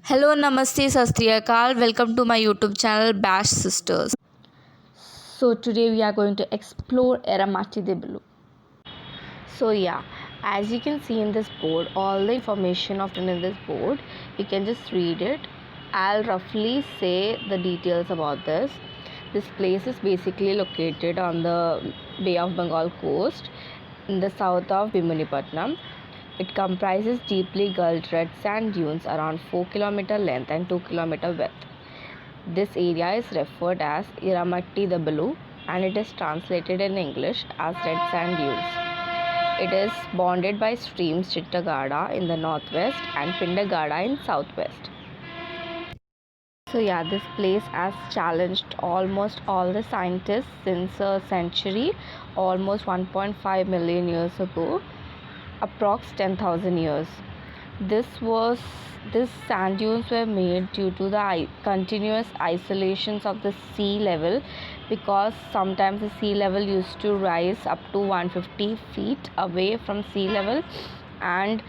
Hello, Namaste, Sastriyakal. Welcome to my YouTube channel Bash Sisters. So today we are going to explore Eramati Debulu. So yeah, as you can see in this board, all the information of in this board, you can just read it. I'll roughly say the details about this. This place is basically located on the Bay of Bengal coast in the south of Bhimunipatnam. It comprises deeply gullied red sand dunes around 4 km length and 2 km width. This area is referred as Iramatti Dabalu and it is translated in English as red sand dunes. It is bounded by streams Chittagada in the northwest and Pindagada in southwest. So yeah, this place has challenged almost all the scientists since a century, almost 1.5 million years ago, approx 10,000 years. These sand dunes were made due to the continuous isolations of the sea level, because sometimes the sea level used to rise up to 150 feet away from sea level, and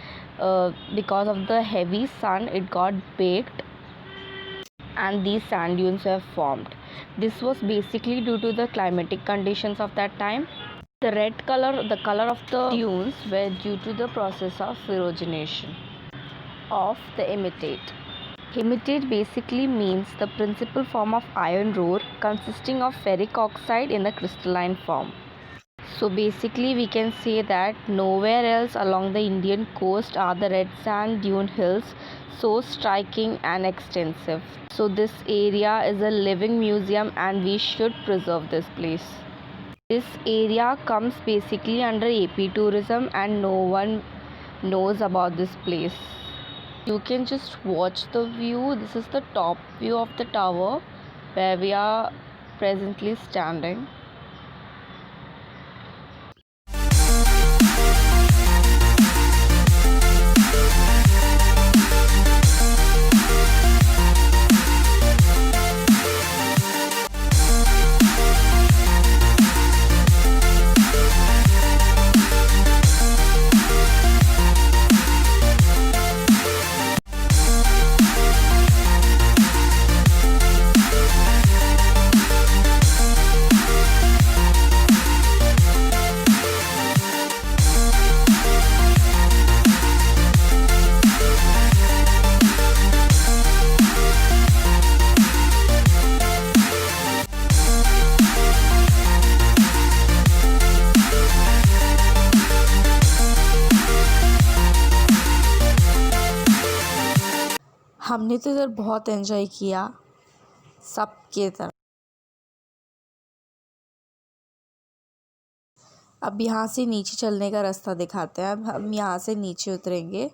because of the heavy sun it got baked and these sand dunes were formed. This was basically due to the climatic conditions of that time. The red color, the color of the dunes were due to the process of ferrugination of the hematite. Hematite basically means the principal form of iron ore consisting of ferric oxide in the crystalline form. So basically we can say that nowhere else along the Indian coast are the red sand dune hills so striking and extensive. So this area is a living museum and we should preserve this place. This area comes basically under AP tourism and no one knows about this place. You can just watch the view. This is the top view of the tower where we are presently standing. हमने तो इधर बहुत enjoy किया सबके तरह। अब यहाँ से नीचे चलने का रास्ता दिखाते हैं। अब हम यहाँ से नीचे उतरेंगे।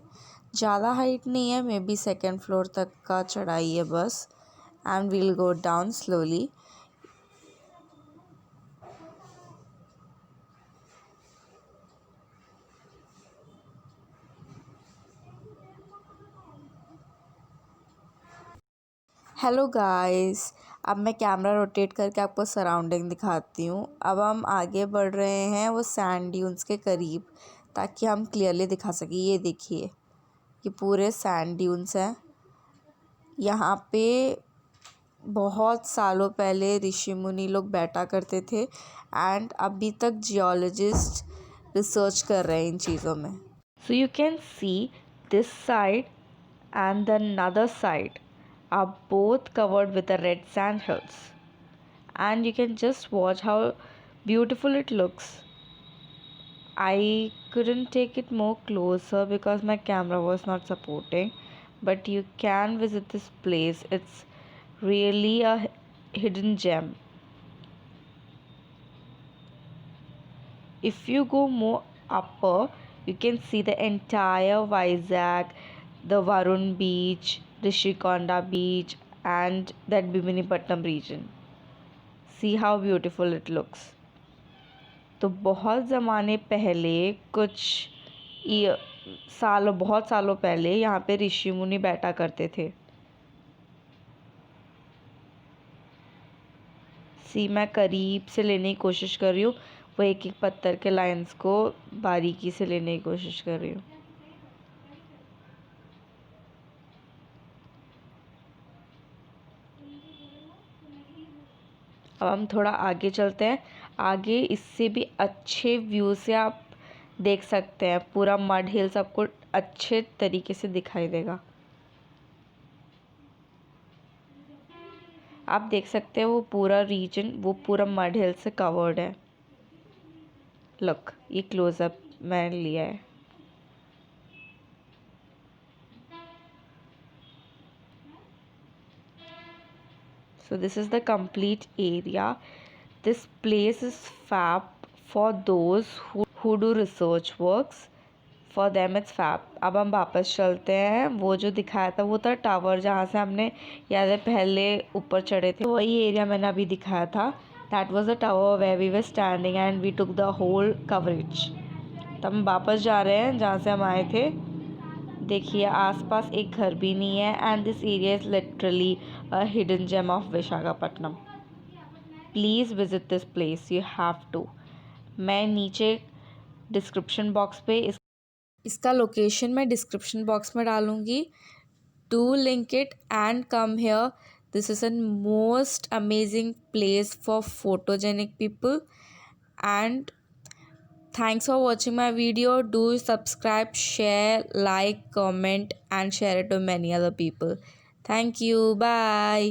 ज़्यादा हाइट नहीं है, मे बी सेकेंड फ्लोर तक का चढ़ाई है बस, and we'll go down slowly. Hello guys, अब मैं कैमरा रोटेट करके आपको सराउंडिंग दिखाती हूँ। अब हम आगे बढ़ रहे हैं वो सैंड ड्यून्स के करीब, ताकि हम क्लियरली दिखा सकें। ये देखिए, ये पूरे सैंड ड्यून्स हैं। यहाँ पे बहुत सालों पहले ऋषि मुनि लोग बैठा करते थे एंड अभी तक जियोलॉजिस्ट रिसर्च कर रहे हैं इन चीज़ों में। So you can see this side and the another side are both covered with the red sand hills, and you can just watch how beautiful it looks. I couldn't take it more closer because my camera was not supporting, but you can visit this place. It's really a hidden gem. If you go more upper, you can see the entire Vizag, the Varun beach, Rishikonda beach, and that Bhimunipatnam region. See how beautiful it looks. तो बहुत ज़माने पहले, बहुत सालों पहले यहाँ पे ऋषि मुनि बैठा करते थे। सी मैं करीब से लेने की कोशिश कर रही हूँ, वो एक एक पत्थर के लाइंस को बारीकी से लेने की कोशिश कर रही हूँ। अब हम थोड़ा आगे चलते हैं। आगे इससे भी अच्छे व्यू से आप देख सकते हैं, पूरा मड हिल्स आपको अच्छे तरीके से दिखाई देगा। आप देख सकते हैं वो पूरा रीजन, वो पूरा मड हिल से कवर्ड है। लुक, ये क्लोजअप मैंने लिया है। So this is the complete area. This place is fab for those who do research works. For them it's fab. अब हम वापस चलते हैं। वो जो दिखाया था वो था टावर, जहाँ से हमने याद है पहले ऊपर चढ़े थे, वही एरिया मैंने अभी दिखाया था। That was the tower where we were standing and we took the whole coverage. तो हम वापस जा रहे हैं जहाँ से हम आए थे। देखिए आसपास एक घर भी नहीं है and this area is literally a hidden gem of Visakhapatnam. Please visit this place, you have to. मैं नीचे डिस्क्रिप्शन बॉक्स पे इसका लोकेशन मैं डिस्क्रिप्शन बॉक्स में डालूँगी। Do link it and come here. This is an most amazing place for photogenic people and thanks for watching my video. Do subscribe, share, like, comment and share it to many other people. Thank you. Bye.